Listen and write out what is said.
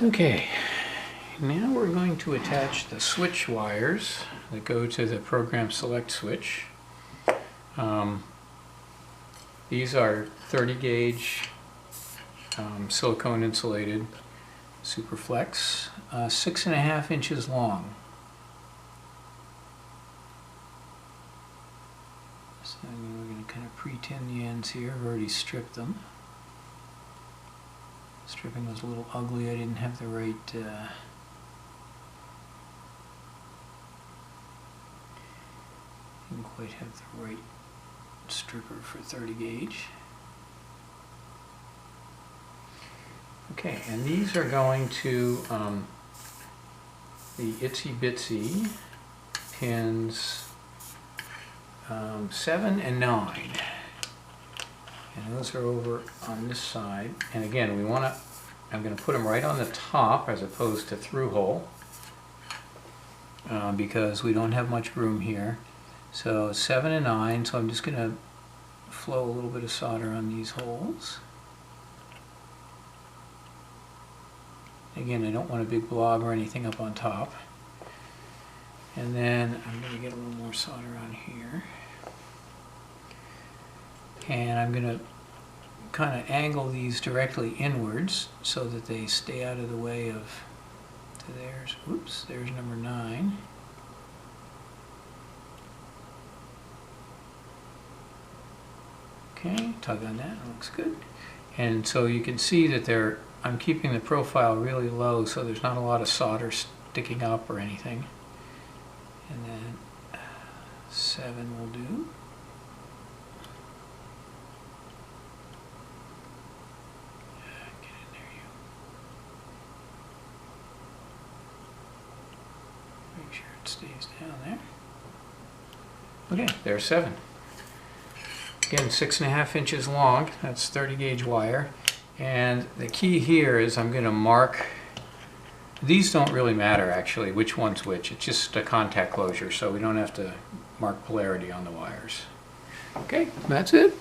Okay, now we're going to attach the switch wires that go to the program select switch. These are 30 gauge silicone insulated Superflex, 6.5 inches long. So we're going to kind of pre-tin the ends here. I've already stripped them. Stripping was a little ugly. I didn't have the right didn't quite have the right stripper for 30 gauge. Okay, and these are going to the ItsyBitsy pins 7 and 9. And those are over on this side. And again, I'm going to put them right on the top as opposed to through hole because we don't have much room here. So 7 and 9, so I'm just going to flow a little bit of solder on these holes. Again, I don't want a big blob or anything up on top. And then I'm going to get a little more solder on here. And I'm going to kind of angle these directly inwards so that they stay out of the way of theirs. Oops, there's number 9. Okay, tug on that, it looks good. And so you can see that I'm keeping the profile really low so there's not a lot of solder sticking up or anything. And then 7 will do. Get in there, you. Make sure it stays down there. Okay, there's 7. Again, 6.5 inches long. That's 30 gauge wire. And the key here is I'm going to mark. These don't really matter actually, which one's which. It's just a contact closure, so we don't have to mark polarity on the wires. Okay, that's it.